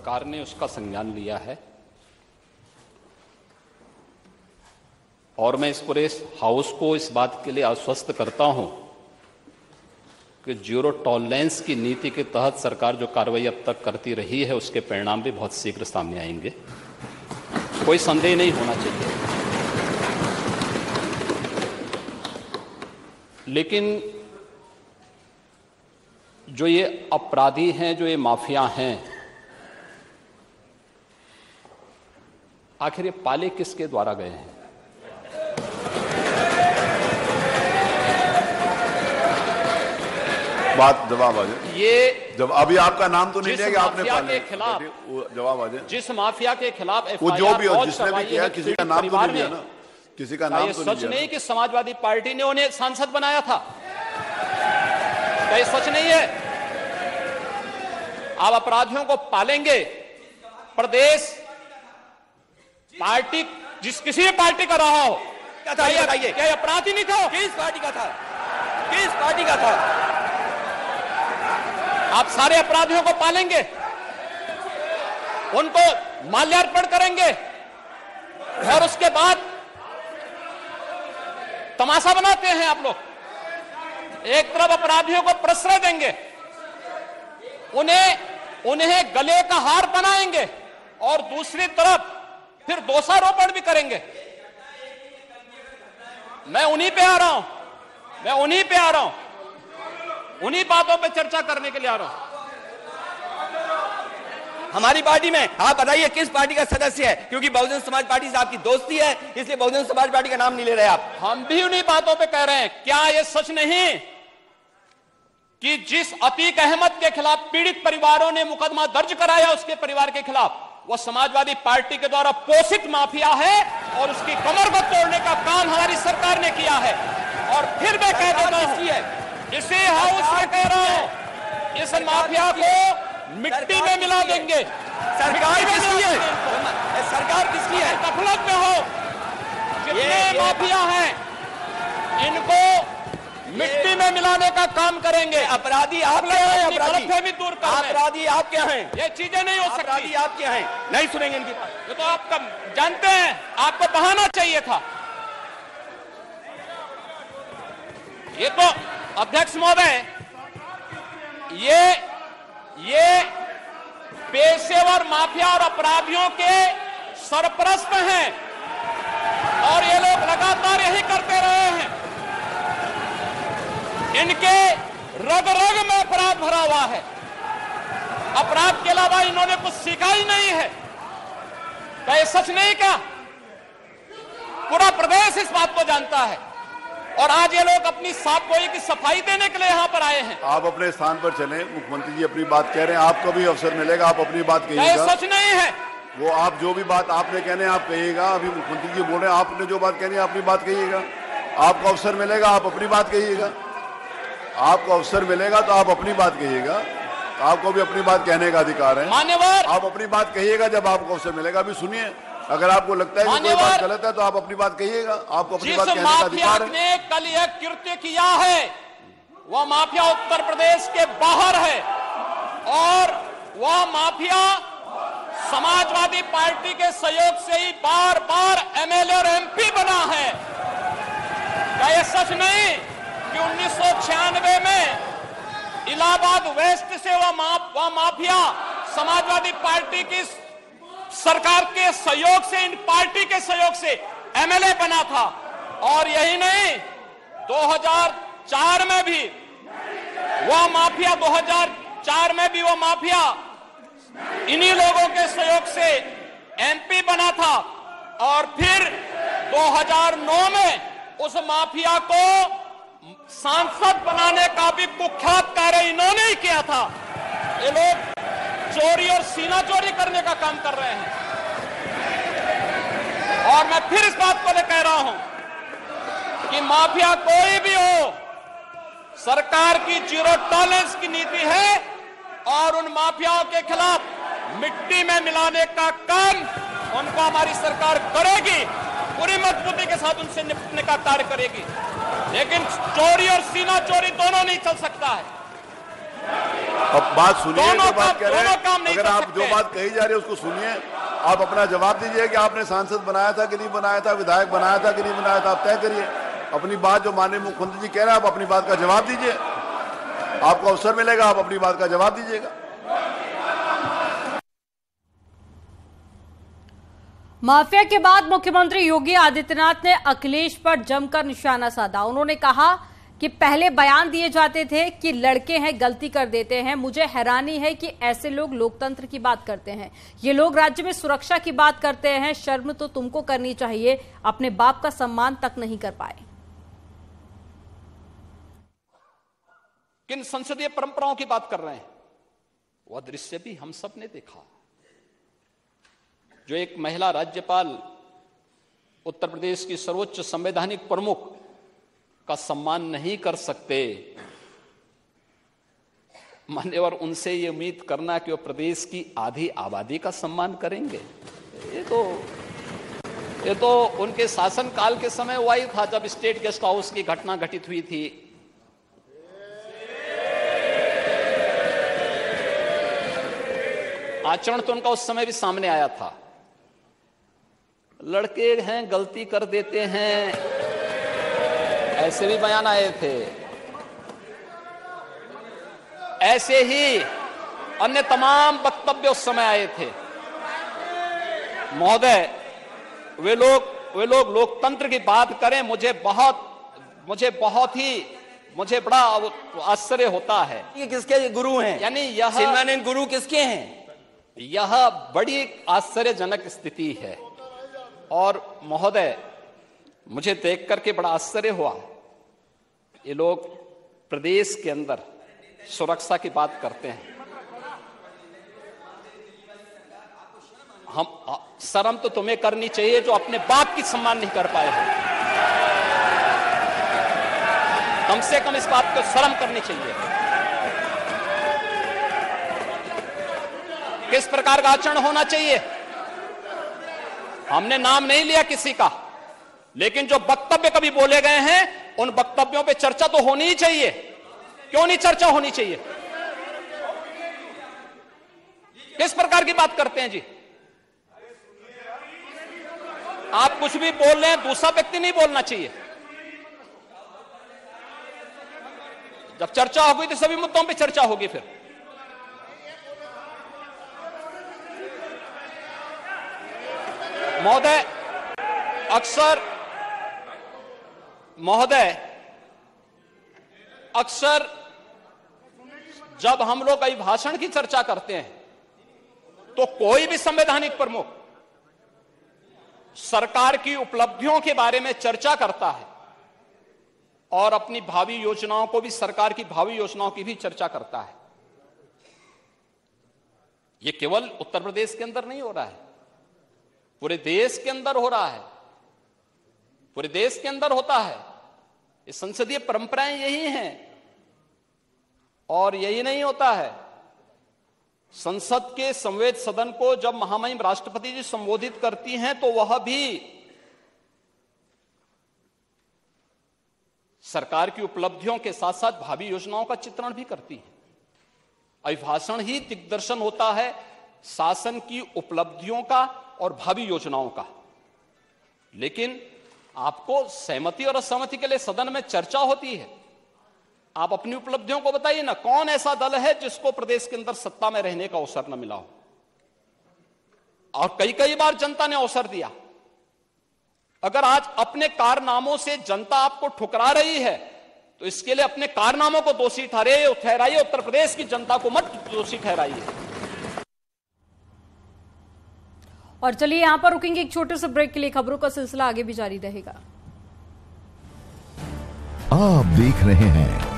सरकार ने उसका संज्ञान लिया है और मैं इस पूरे हाउस को इस बात के लिए आश्वस्त करता हूं कि जीरो टॉलरेंस की नीति के तहत सरकार जो कार्रवाई अब तक करती रही है उसके परिणाम भी बहुत शीघ्र सामने आएंगे। कोई संदेह नहीं होना चाहिए। लेकिन जो ये अपराधी हैं, जो ये माफिया हैं, आखिर ये पाले किसके द्वारा गए हैं? बात जवाब आ जाए। ये जब अभी आपका नाम तो नहीं लिया कि आपने पाले के खिलाफ जवाब आ जाए। जिस माफिया के खिलाफ वो जो भी हो, जिसने भी किया, किसी का नाम तो नहीं लिया ना, किसी का नाम तो नहीं लिया। सच नहीं कि समाजवादी पार्टी ने उन्हें सांसद बनाया था? क्या ये सच नहीं है? आप अपराधियों को पालेंगे। प्रदेश पार्टी किसी भी पार्टी का रहा हो, क्या अपराधी नहीं था? किस पार्टी का था? किस पार्टी का था? आप सारे अपराधियों को पालेंगे, उनको माल्यार्पण करेंगे और उसके बाद तमाशा बनाते हैं आप लोग। एक तरफ अपराधियों को प्रश्रय देंगे, उन्हें गले का हार बनाएंगे और दूसरी तरफ फिर दोषारोपण भी करेंगे। मैं उन्हीं पे आ रहा हूं, उन्हीं बातों पे चर्चा करने के लिए आ रहा हूं। हमारी पार्टी में आप बताइए किस पार्टी का सदस्य है? क्योंकि बहुजन समाज पार्टी से आपकी दोस्ती है, इसलिए बहुजन समाज पार्टी का नाम नहीं ले रहे आप। हम भी उन्हीं बातों पे कह रहे हैं। क्या यह सच नहीं कि जिस अतीक अहमद के खिलाफ पीड़ित परिवारों ने मुकदमा दर्ज कराया, उसके परिवार के खिलाफ, वो समाजवादी पार्टी के द्वारा पोषित माफिया है और उसकी कमर को तोड़ने का काम हमारी सरकार ने किया है। और फिर मैं कह देता हूं, इसी हाउस में कह रहा हूं, इस माफिया को मिट्टी में मिला देंगे। सरकार किसकी है? सरकार किसकी है? गफलत में हो जितने माफिया हैं, इनको मिट्टी में मिलाने का काम करेंगे। अपराधी आप क्या हैं? गलतफहमी दूर कर, अपराधी आप क्या हैं? ये चीजें नहीं हो सकती। अपराधी आप क्या हैं? नहीं सुनेंगे इनकी बात। ये तो आप जानते हैं, आपको बहाना चाहिए था। ये तो अध्यक्ष महोदय, ये पेशेवर माफिया और अपराधियों के सरपरस्त हैं और ये लोग लगातार यही करते रहे हैं। इनके रग रग में अपराध भरा हुआ है। अपराध के अलावा इन्होंने कुछ सीखा ही नहीं है। क्या ये सच नहीं? क्या पूरा प्रदेश इस बात को जानता है? और आज ये लोग अपनी साफ गोई की सफाई देने के लिए यहां पर आए हैं। आप अपने स्थान पर चलें। मुख्यमंत्री जी अपनी बात कह रहे हैं, आपको भी अवसर मिलेगा, आप अपनी बात कहिएगा। ये सच नहीं है। वो आप जो भी बात आपने कहने आप कहिएगा। अभी मुख्यमंत्री जी बोल रहे हैं, आपने जो बात कहनी है अपनी बात कहिएगा। आपको अवसर मिलेगा, आप अपनी बात कहिएगा। आपको अवसर मिलेगा तो आप अपनी बात कहिएगा। आपको भी अपनी बात कहने का अधिकार है। मान्यवर, आप अपनी बात कहिएगा जब आपको अवसर मिलेगा। अभी सुनिए, अगर आपको लगता है कि कोई बात गलत है तो आप अपनी बात कहिएगा। आपको अपनी बात कहने का अधिकार है। ने कल यह कृत्य किया है, वह माफिया उत्तर प्रदेश के बाहर है और वह माफिया समाजवादी पार्टी के सहयोग से ही बार बार एमएलए और एमपी बना है। क्या यह सच नहीं कि 1996 में इलाहाबाद वेस्ट से वह माफिया समाजवादी पार्टी की सरकार के सहयोग से, इन पार्टी के सहयोग से एमएलए बना था? और यही नहीं, 2004 में भी वह माफिया 2004 में भी वह माफिया इन्हीं लोगों के सहयोग से एमपी बना था। और फिर 2009 में उस माफिया को सांसद बनाने का भी कुख्यात कार्य इन्होंने ही किया था। ये लोग चोरी और सीना चोरी करने का काम कर रहे हैं। और मैं फिर इस बात को कह रहा हूं कि माफिया कोई भी हो, सरकार की जीरो टॉलरेंस की नीति है और उन माफियाओं के खिलाफ मिट्टी में मिलाने का काम उनको हमारी सरकार करेगी। पूरी मजबूती के साथ उनसे निपटने का कार्य करेगी। लेकिन चोरी और सीना चोरी दोनों नहीं चल सकता है। अब बात सुनिए, जो बात कह रहे दोनों काम हैं, नहीं अगर कर आप सकते। जो बात कही जा रही है उसको सुनिए, आप अपना जवाब दीजिए कि आपने सांसद बनाया था कि नहीं बनाया था, विधायक बनाया था कि नहीं बनाया था, आप तय करिए अपनी बात। जो माननीय मुख्यमंत्री जी कह रहे हैं, आप अपनी बात का जवाब दीजिए, आपको अवसर मिलेगा, आप अपनी बात का जवाब दीजिएगा। माफिया के बाद मुख्यमंत्री योगी आदित्यनाथ ने अखिलेश पर जमकर निशाना साधा। उन्होंने कहा कि पहले बयान दिए जाते थे कि लड़के हैं, गलती कर देते हैं। मुझे हैरानी है कि ऐसे लोग लोकतंत्र की बात करते हैं। ये लोग राज्य में सुरक्षा की बात करते हैं। शर्म तो तुमको करनी चाहिए, अपने बाप का सम्मान तक नहीं कर पाए। किन संसदीय परंपराओं की बात कर रहे हैं? वह दृश्य भी हम सब ने देखा, जो एक महिला राज्यपाल उत्तर प्रदेश की सर्वोच्च संवैधानिक प्रमुख का सम्मान नहीं कर सकते। मान्यवर, उनसे ये उम्मीद करना कि वो प्रदेश की आधी आबादी का सम्मान करेंगे, ये तो उनके शासनकाल के समय हुआ ही था, जब स्टेट गेस्ट हाउस की घटना घटित हुई थी। आचरण तो उनका उस समय भी सामने आया था। लड़के हैं, गलती कर देते हैं, ऐसे भी बयान आए थे। ऐसे ही अन्य तमाम वक्तव्य उस समय आए थे। महोदय, वे लोग लोकतंत्र की बात करें, मुझे बड़ा आश्चर्य होता है। ये किसके गुरु हैं? यानी यह शिलान्यास गुरु किसके हैं? यह बड़ी आश्चर्यजनक स्थिति है। और महोदय, मुझे देख करके बड़ा आश्चर्य हुआ, ये लोग प्रदेश के अंदर सुरक्षा की बात करते हैं। शर्म तो तुम्हें करनी चाहिए जो अपने बाप की सम्मान नहीं कर पाए हो। कम से कम इस बात को शर्म करनी चाहिए। किस प्रकार का आचरण होना चाहिए? हमने नाम नहीं लिया किसी का, लेकिन जो वक्तव्य कभी बोले गए हैं उन वक्तव्यों पे चर्चा तो होनी ही चाहिए। क्यों नहीं चर्चा होनी चाहिए? किस प्रकार की बात करते हैं जी? आप कुछ भी बोल रहे हैं, दूसरा व्यक्ति नहीं बोलना चाहिए। जब चर्चा होगी तो सभी मुद्दों पे चर्चा होगी। फिर महोदय, अक्सर जब हम लोग अभिभाषण की चर्चा करते हैं तो कोई भी संवैधानिक प्रमुख सरकार की उपलब्धियों के बारे में चर्चा करता है और अपनी भावी योजनाओं को भी, सरकार की भावी योजनाओं की भी चर्चा करता है। यह केवल उत्तर प्रदेश के अंदर नहीं हो रहा है, पूरे देश के अंदर हो रहा है, पूरे देश के अंदर होता है। ये संसदीय परंपराएं यही हैं। और यही नहीं होता है, संसद के संवैध सदन को जब महामहिम राष्ट्रपति जी संबोधित करती हैं तो वह भी सरकार की उपलब्धियों के साथ साथ भावी योजनाओं का चित्रण भी करती है। अभिभाषण ही दिग्दर्शन होता है शासन की उपलब्धियों का और भावी योजनाओं का। लेकिन आपको सहमति और असहमति के लिए सदन में चर्चा होती है। आप अपनी उपलब्धियों को बताइए ना, कौन ऐसा दल है जिसको प्रदेश के अंदर सत्ता में रहने का अवसर न मिला हो? और कई बार जनता ने अवसर दिया। अगर आज अपने कारनामों से जनता आपको ठुकरा रही है तो इसके लिए अपने कारनामों को दोषी ठहराइए, उत्तर प्रदेश की जनता को मत दोषी ठहराइए। और चलिए यहां पर रुकेंगे एक छोटे से ब्रेक के लिए। खबरों का सिलसिला आगे भी जारी रहेगा। आप देख रहे हैं